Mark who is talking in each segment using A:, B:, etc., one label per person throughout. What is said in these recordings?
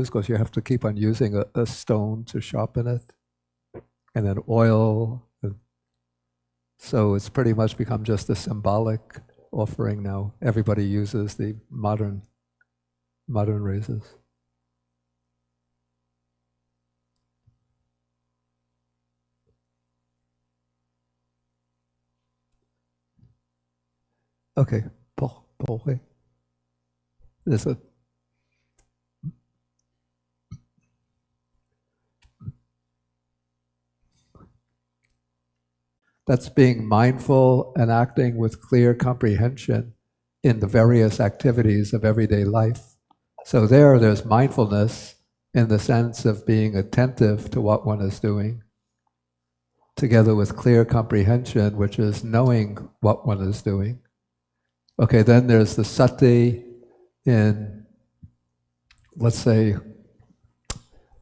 A: use because you have to keep on using a stone to sharpen it, and then oil. So it's pretty much become just a symbolic offering now. Everybody uses the modern razors. Okay, Paul, there's a that's being mindful and acting with clear comprehension in the various activities of everyday life. So there's mindfulness in the sense of being attentive to what one is doing, together with clear comprehension, which is knowing what one is doing. Okay, then there's the sati in, let's say,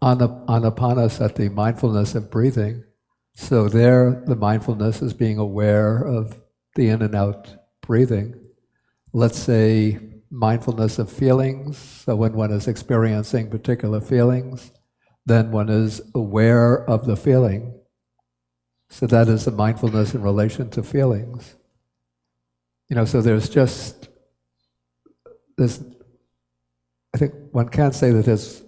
A: anapanasati, mindfulness of breathing. So there, the mindfulness is being aware of the in and out breathing. Let's say mindfulness of feelings. So when one is experiencing particular feelings, then one is aware of the feeling. So that is the mindfulness in relation to feelings. So there's I think one can't say that there's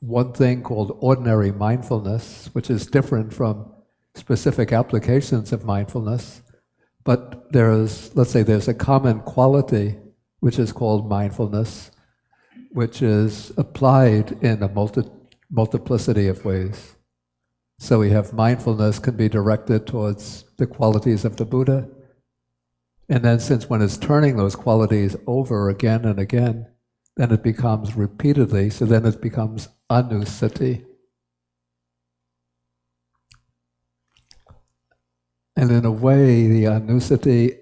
A: one thing called ordinary mindfulness, which is different from specific applications of mindfulness, but let's say there's a common quality which is called mindfulness, which is applied in a multiplicity of ways. So we have mindfulness can be directed towards the qualities of the Buddha, and then since one is turning those qualities over again and again, then it becomes repeatedly, so then it becomes anusati. And in a way, the anusati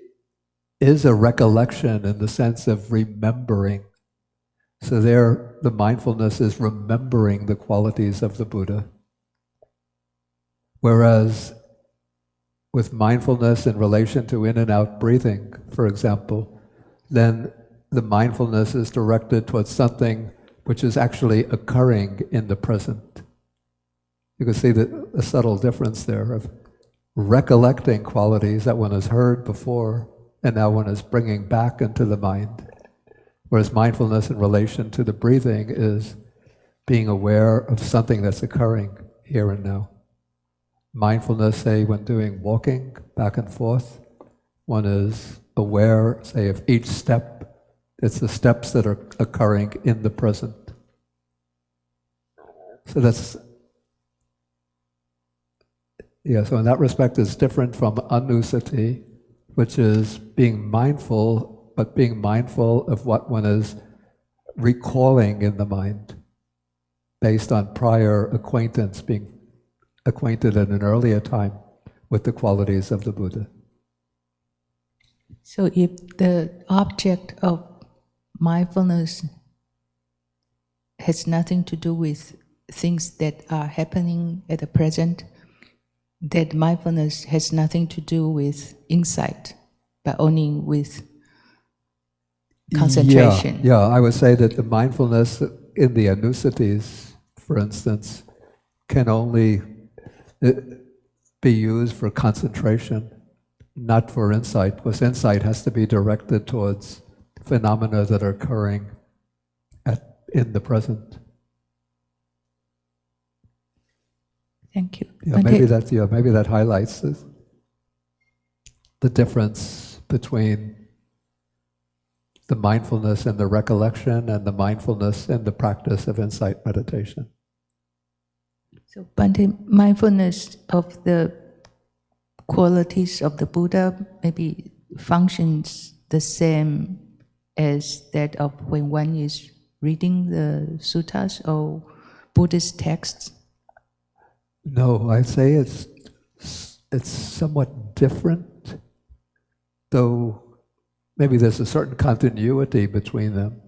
A: is a recollection in the sense of remembering. So there, the mindfulness is remembering the qualities of the Buddha. Whereas with mindfulness in relation to in and out breathing, for example, then the mindfulness is directed towards something which is actually occurring in the present. You can see the subtle difference there of recollecting qualities that one has heard before and now one is bringing back into the mind. Whereas mindfulness in relation to the breathing is being aware of something that's occurring here and now. Mindfulness, say, when doing walking back and forth, one is aware, say, of each step. It's the steps that are occurring in the present. So so in that respect it's different from anusati, which is being mindful, but being mindful of what one is recalling in the mind, based on prior acquaintance, being acquainted at an earlier time with the qualities of the Buddha.
B: So if the object of mindfulness has nothing to do with things that are happening at the present, that mindfulness has nothing to do with insight, but only with concentration.
A: Yeah, I would say that the mindfulness in the anusatis, for instance, can only be used for concentration, not for insight, because insight has to be directed towards phenomena that are occurring in the present.
B: Thank you.
A: Maybe that highlights the difference between the mindfulness and the recollection and the mindfulness and the practice of insight meditation.
B: So, but the mindfulness of the qualities of the Buddha maybe functions the same as that of when one is reading the suttas or Buddhist texts?
A: No, I'd say it's somewhat different, though maybe there's a certain continuity between them.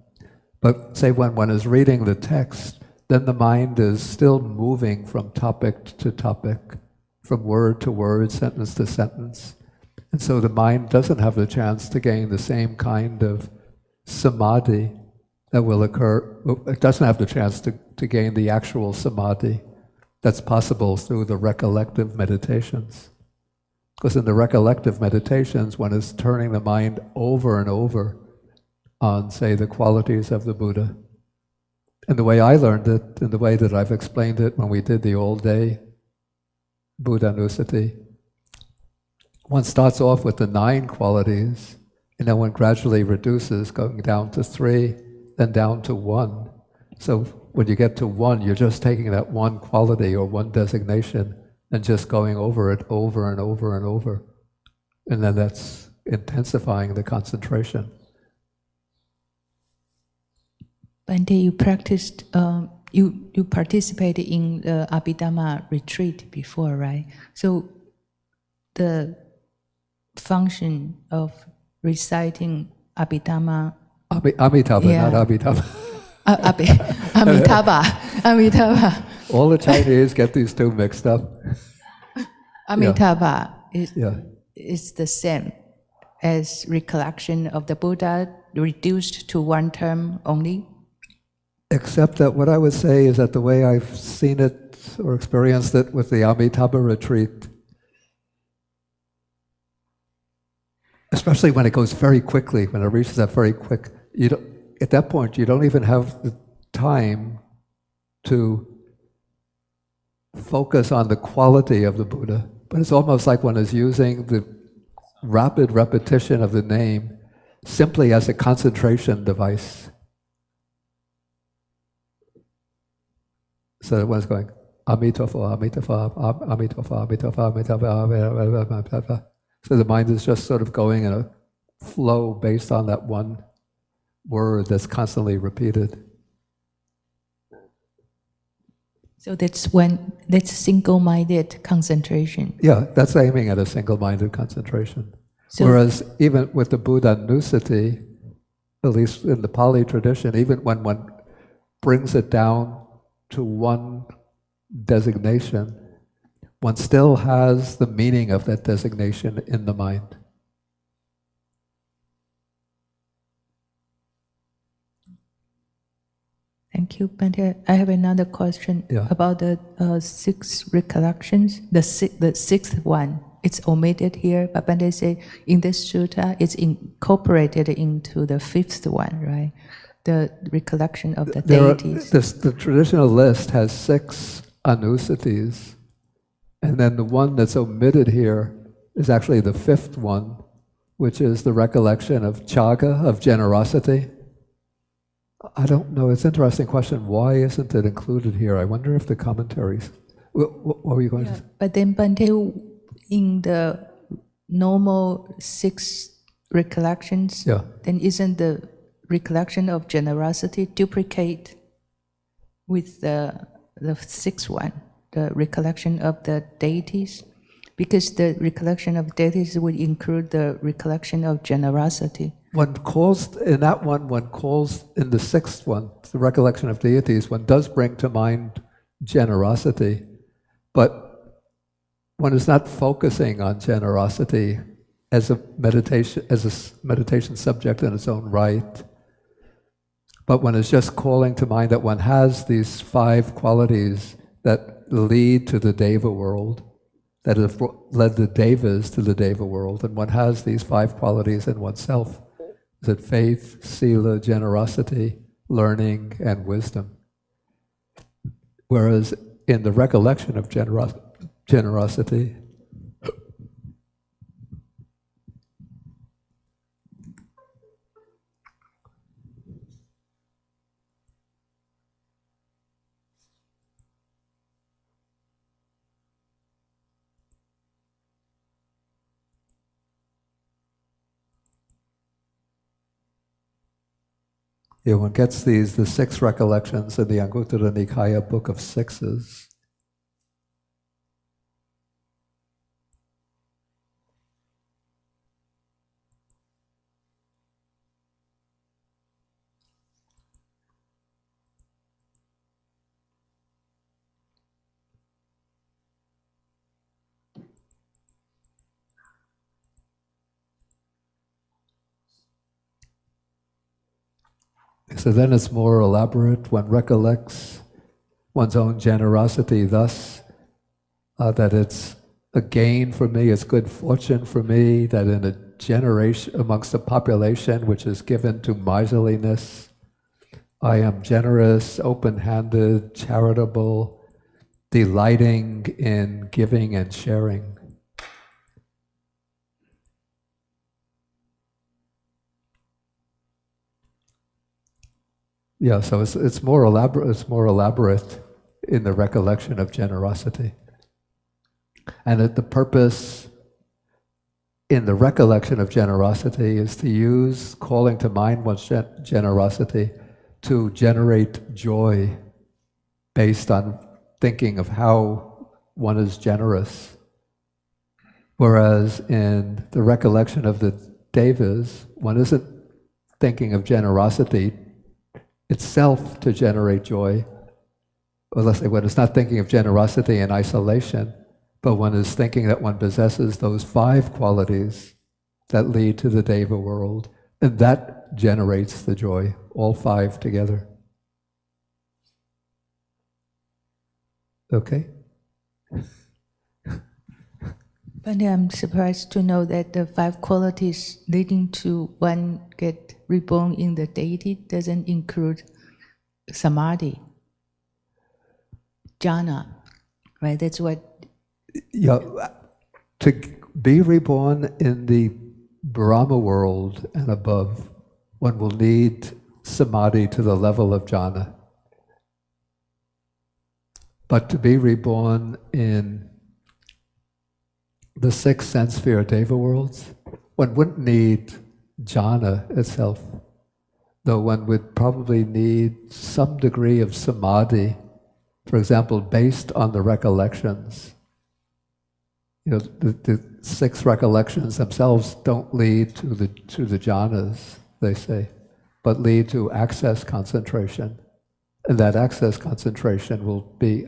A: But say when one is reading the text, then the mind is still moving from topic to topic, from word to word, sentence to sentence. And so the mind doesn't have the chance to gain the same kind of samadhi that will occur. It doesn't have the chance to gain the actual samadhi that's possible through the recollective meditations. Because in the recollective meditations, one is turning the mind over and over on, say, the qualities of the Buddha. And the way I learned it, and the way that I've explained it when we did the all-day Buddha-nusati, one starts off with the 9 qualities, and then one gradually reduces, going down to 3, then down to 1. So when you get to 1, you're just taking that one quality or one designation and just going over it over and over and over. And then that's intensifying the concentration.
B: Bhante, you practiced, you participated in the Abhidhamma retreat before, right? So the function of reciting Abhidhamma...
A: Amitabha, yeah. Not Abhidhamma.
B: Amitabha.
A: All the Chinese get these two mixed up.
B: Amitabha is the same as recollection of the Buddha, reduced to one term only?
A: Except that what I would say is that the way I've seen it or experienced it with the Amitabha retreat, especially when it goes very quickly, when it reaches that very quick, at that point you don't even have the time to focus on the quality of the Buddha. But it's almost like one is using the rapid repetition of the name simply as a concentration device. So one's going, Amitabha, Amitabha, Amitabha, Amitabha, Amitabha. So the mind is just sort of going in a flow based on that one word that's constantly repeated.
B: So that's single-minded concentration.
A: Yeah, that's aiming at a single-minded concentration. So, whereas even with the Buddha-nusati, at least in the Pali tradition, even when one brings it down to one designation, one still has the meaning of that designation in the mind.
B: Thank you, Bhante. I have another question about the 6 recollections. The sixth one, it's omitted here, but Bhante said in this sutta, it's incorporated into the 5th one, right? The recollection of the deities.
A: The traditional list has 6 anusatis, and then the one that's omitted here is actually the 5th one, which is the recollection of chaga, of generosity. I don't know, it's an interesting question. Why isn't it included here? I wonder if the commentaries... What were you going to say?
B: But then, Bhante, in the normal 6 recollections, then isn't the recollection of generosity duplicate with the 6th one, the recollection of the deities? Because the recollection of deities would include the recollection of generosity.
A: One calls, in that one calls, in the 6th one, the recollection of deities, one does bring to mind generosity, but one is not focusing on generosity as a meditation subject in its own right, but one is just calling to mind that one has these 5 qualities that lead to the Deva world, that have led the Devas to the Deva world, and one has these 5 qualities in oneself. Is it faith, sila, generosity, learning, and wisdom? Whereas in the recollection of generosity, one gets the 6 recollections in the Anguttara Nikaya book of sixes. So then it's more elaborate. One recollects one's own generosity thus, that it's a gain for me, it's good fortune for me, that in a generation, amongst a population which is given to miserliness, I am generous, open-handed, charitable, delighting in giving and sharing. Yeah, so it's more elaborate. It's more elaborate in the recollection of generosity, and that the purpose in the recollection of generosity is to use calling to mind one's generosity to generate joy based on thinking of how one is generous. Whereas in the recollection of the devas, one isn't thinking of generosity itself to generate joy, or let's say one is not thinking of generosity in isolation, but one is thinking that one possesses those 5 qualities that lead to the deva world, and that generates the joy, all 5 together. Okay?
B: But I'm surprised to know that the 5 qualities leading to one get reborn in the deity doesn't include samadhi, jhana, right? That's what...
A: Yeah, to be reborn in the Brahma world and above, one will need samadhi to the level of jhana. But to be reborn in the 6 sense sphere deva worlds, one wouldn't need jhana itself, though one would probably need some degree of samadhi, for example, based on the recollections. You know, the 6 recollections themselves don't lead to the jhanas, they say, but lead to access concentration. And that access concentration will be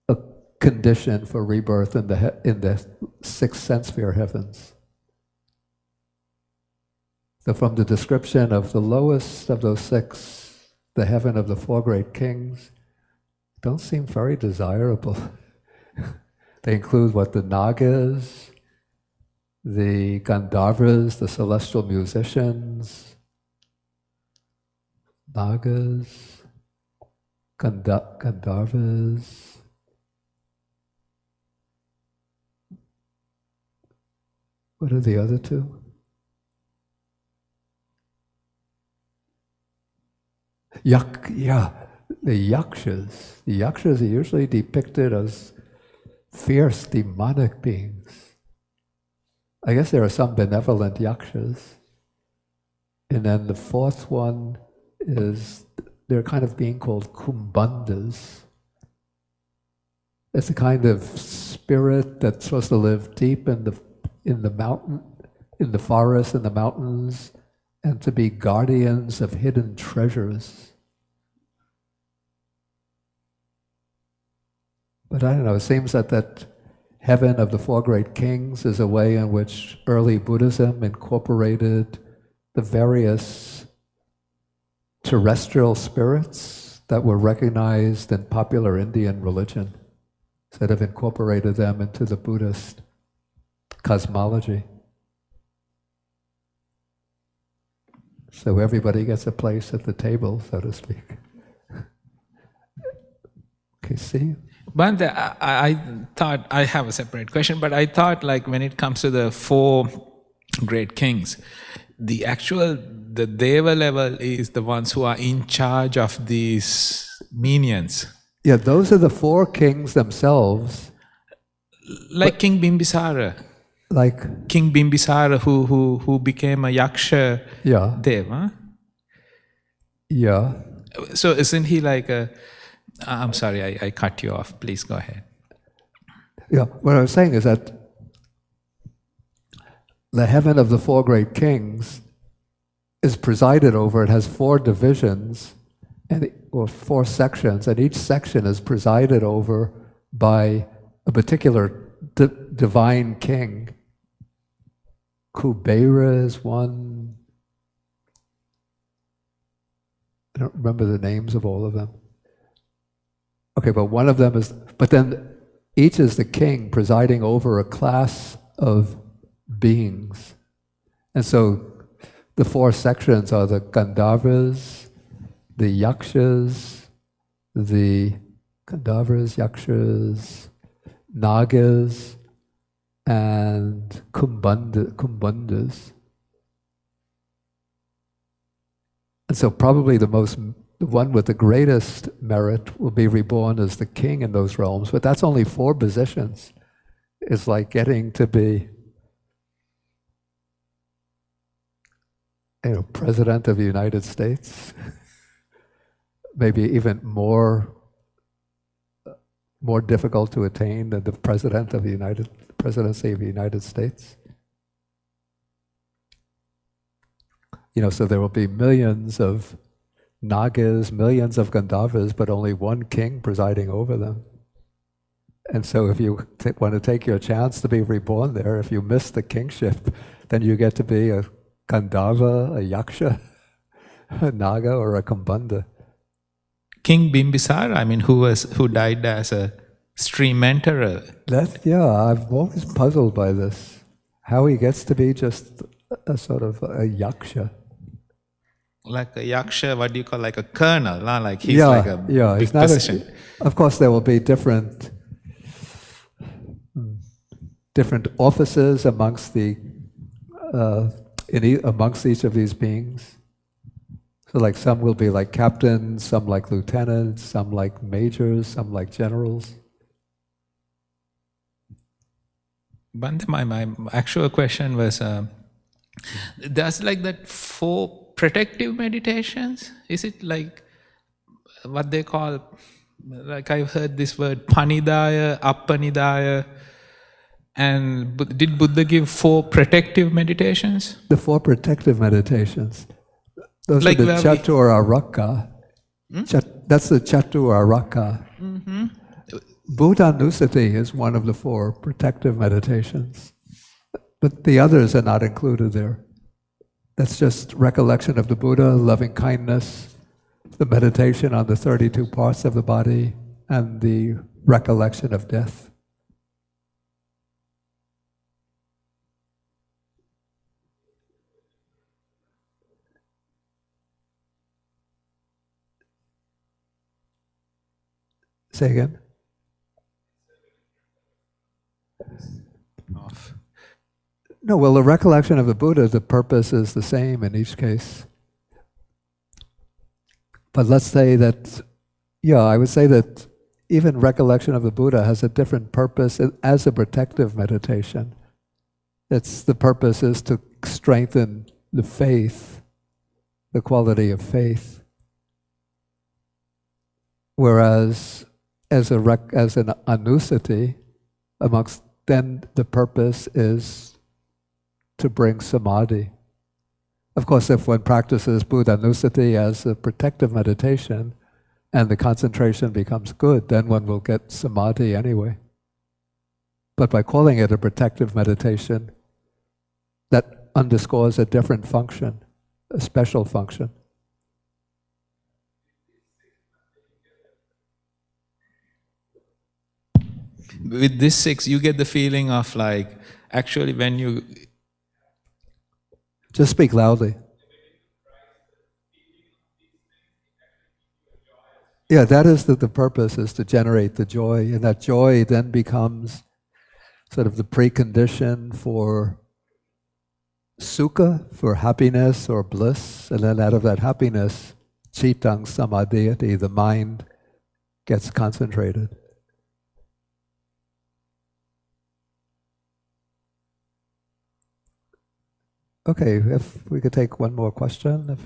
A: a condition for rebirth in the 6 sense sphere heavens. So from the description of the lowest of those 6, the heaven of the 4 great kings, don't seem very desirable. They include what the Nagas, the Gandharvas, the celestial musicians, Nagas, Gandharvas. What are the other 2? The yakshas. The yakshas are usually depicted as fierce demonic beings. I guess there are some benevolent yakshas. And then the 4th one is, they're kind of being called kumbhandas. It's a kind of spirit that's supposed to live deep in the mountain, in the forest, in the mountains, and to be guardians of hidden treasures. But I don't know, it seems that heaven of the 4 great kings is a way in which early Buddhism incorporated the various terrestrial spirits that were recognized in popular Indian religion, instead of incorporated them into the Buddhist cosmology. So everybody gets a place at the table, so to speak. Okay, see?
C: But I thought, I have a separate question, but I thought like when it comes to the 4 great kings, the Deva level is the ones who are in charge of these minions.
A: Yeah, those are the 4 kings themselves.
C: Like King Bimbisara.
A: Like
C: King Bimbisara who became a Yaksha
A: yeah.
C: Deva.
A: Yeah.
C: So isn't he like a... I'm sorry, I cut you off. Please go ahead.
A: Yeah, what I was saying is that the heaven of the 4 great kings is presided over. It has 4 divisions, or 4 sections, and each section is presided over by a particular divine king. Kubera is one. I don't remember the names of all of them. Okay, but one of them is, but then each is the king presiding over a class of beings. And so the four sections are the Gandharvas, the Yakshas, Yakshas, Nagas, and Kumbhandas. And so probably the one with the greatest merit will be reborn as the king in those realms, but that's only 4 positions. It's like getting to be, President of the United States, maybe even more difficult to attain than the presidency of the United States. So there will be millions of Nagas, millions of Gandharvas, but only one king presiding over them. And so if you want to take your chance to be reborn there, if you miss the kingship, then you get to be a Gandharva, a Yaksha, a Naga, or a Kumbhanda.
C: King Bimbisara, who died as a stream enterer.
A: I've always puzzled by this. How he gets to be just a sort of a Yaksha.
C: Like a Yaksha, what do you call, like a colonel, not like he's like a big position.
A: Of course, there will be different offices amongst amongst each of these beings. So like some will be like captains, some like lieutenants, some like majors, some like generals.
C: Bhante, my actual question was, there's like that 4 protective meditations? Is it like what they call, like I've heard this word Panidaya, Appanidaya, and did Buddha give 4 protective meditations?
A: The 4 protective meditations. Those
C: like
A: are the Chaturaraka. That's the Chaturaraka.
C: Mm-hmm.
A: Buddhanusati is one of the 4 protective meditations. But the others are not included there. That's just recollection of the Buddha, loving kindness, the meditation on the 32 parts of the body, and the recollection of death. Say again?
C: Off.
A: No, well, the recollection of the Buddha, the purpose is the same in each case. But let's say that, I would say that even recollection of the Buddha has a different purpose as a protective meditation. The purpose is to strengthen the faith, the quality of faith. Whereas as an anusati, then the purpose is to bring samadhi. Of course, if one practices Buddhanusati as a protective meditation and the concentration becomes good, then one will get samadhi anyway. But by calling it a protective meditation, that underscores a different function, a special function.
C: With this 6, you get the feeling of like, actually when you...
A: Just speak loudly. Yeah, that is the purpose, is to generate the joy, and that joy then becomes sort of the precondition for sukha, for happiness or bliss, and then out of that happiness, cittang samadhiyati, the mind gets concentrated. Okay, if we could take one more question.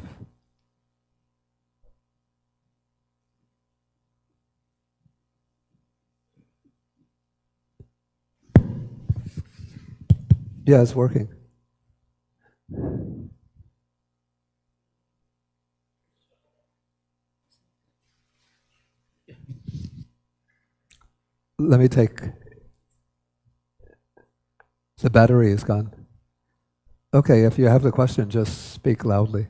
A: Yeah, it's working. Let me take... The battery is gone. Okay, if you have the question, just speak loudly.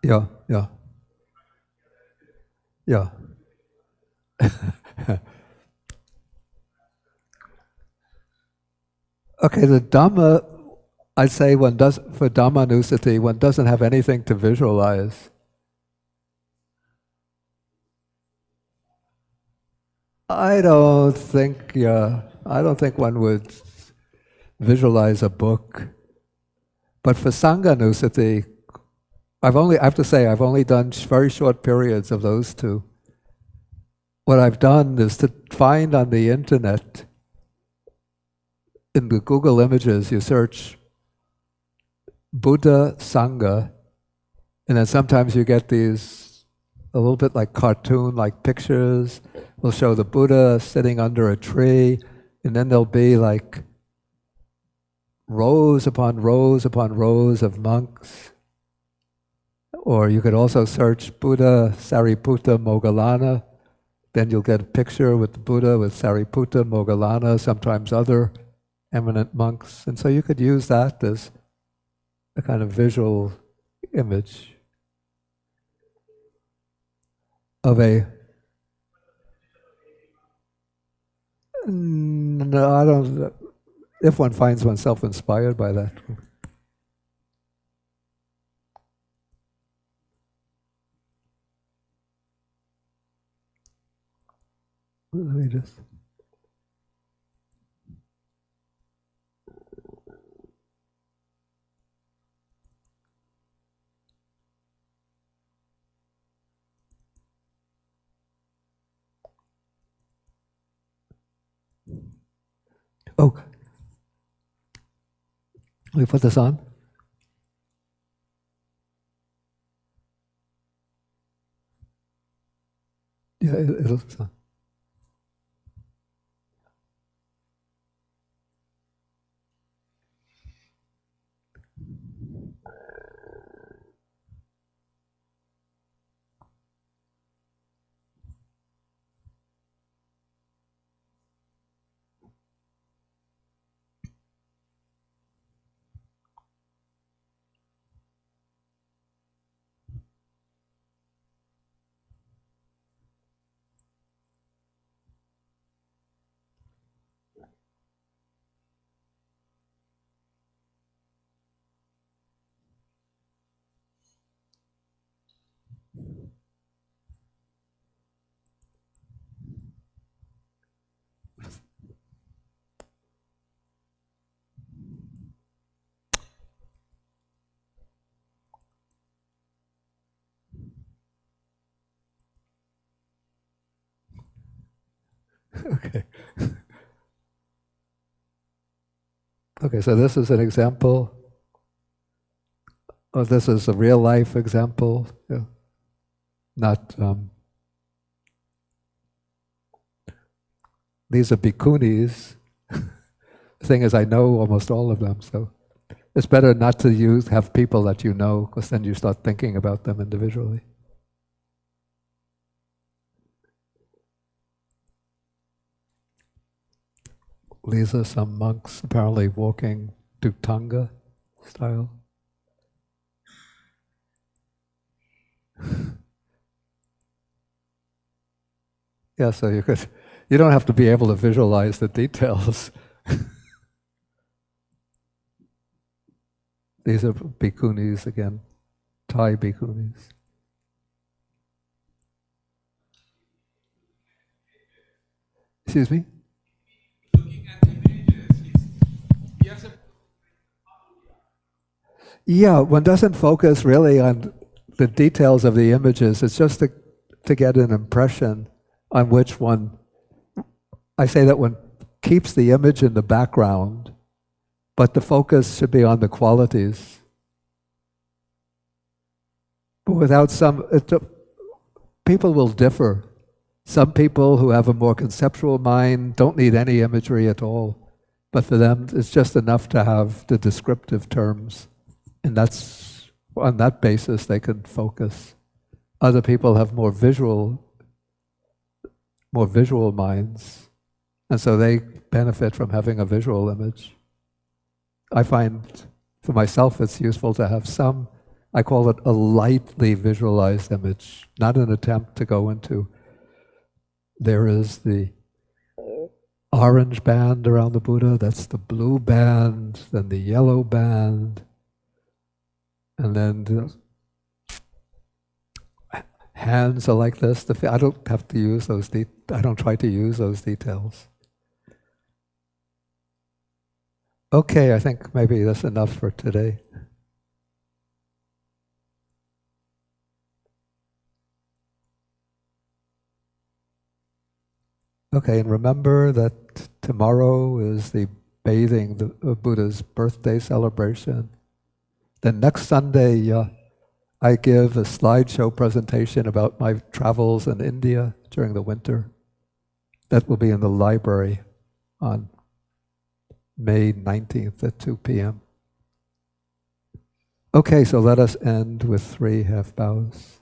A: Yeah, yeah. Yeah. Okay, the Dhamma, I'd say for Dhammanusati, one doesn't have anything to visualize. I don't think one would visualize a book. But for Sanghanusati, I have to say, I've only done very short periods of those two. What I've done is to find on the internet, in the Google images, you search Buddha Sangha, and then sometimes you get these a little bit like cartoon-like pictures. We'll show the Buddha sitting under a tree, and then there'll be like rows upon rows upon rows of monks. Or you could also search Buddha Sariputta Moggallana. Then you'll get a picture with the Buddha with Sariputta Moggallana, sometimes other eminent monks. And so you could use that as a kind of visual image of a... No, I don't... If one finds oneself inspired by that. Let me just... Oh, let me put this on. Yeah, it'll... Okay. Okay, so this is an example. Oh, this is a real life example. Yeah. Not... these are bhikkhunis. The thing is, I know almost all of them, so it's better not to have people that you know, because then you start thinking about them individually. These are some monks apparently walking Duttanga style. Yeah, so you don't have to be able to visualize the details. These are bhikkhunis again, Thai bhikkhunis. Excuse me? Yeah, one doesn't focus really on the details of the images. It's just to get an impression on which one. I say that one keeps the image in the background, but the focus should be on the qualities. But without people will differ. Some people who have a more conceptual mind don't need any imagery at all. But for them, it's just enough to have the descriptive terms. And that's, on that basis, they can focus. Other people have more visual minds. And so they benefit from having a visual image. I find, for myself, it's useful to have some I call it a lightly visualized image, not an attempt to go into, there is the orange band around the Buddha, that's the blue band, then the yellow band, and then the hands are like this. I don't have to use those. I don't try to use those details. Okay, I think maybe that's enough for today. Okay, and remember that tomorrow is the bathing, the Buddha's birthday celebration. Then next Sunday, I give a slideshow presentation about my travels in India during the winter. That will be in the library on May 19th at 2 p.m. Okay, so let us end with 3 half bows.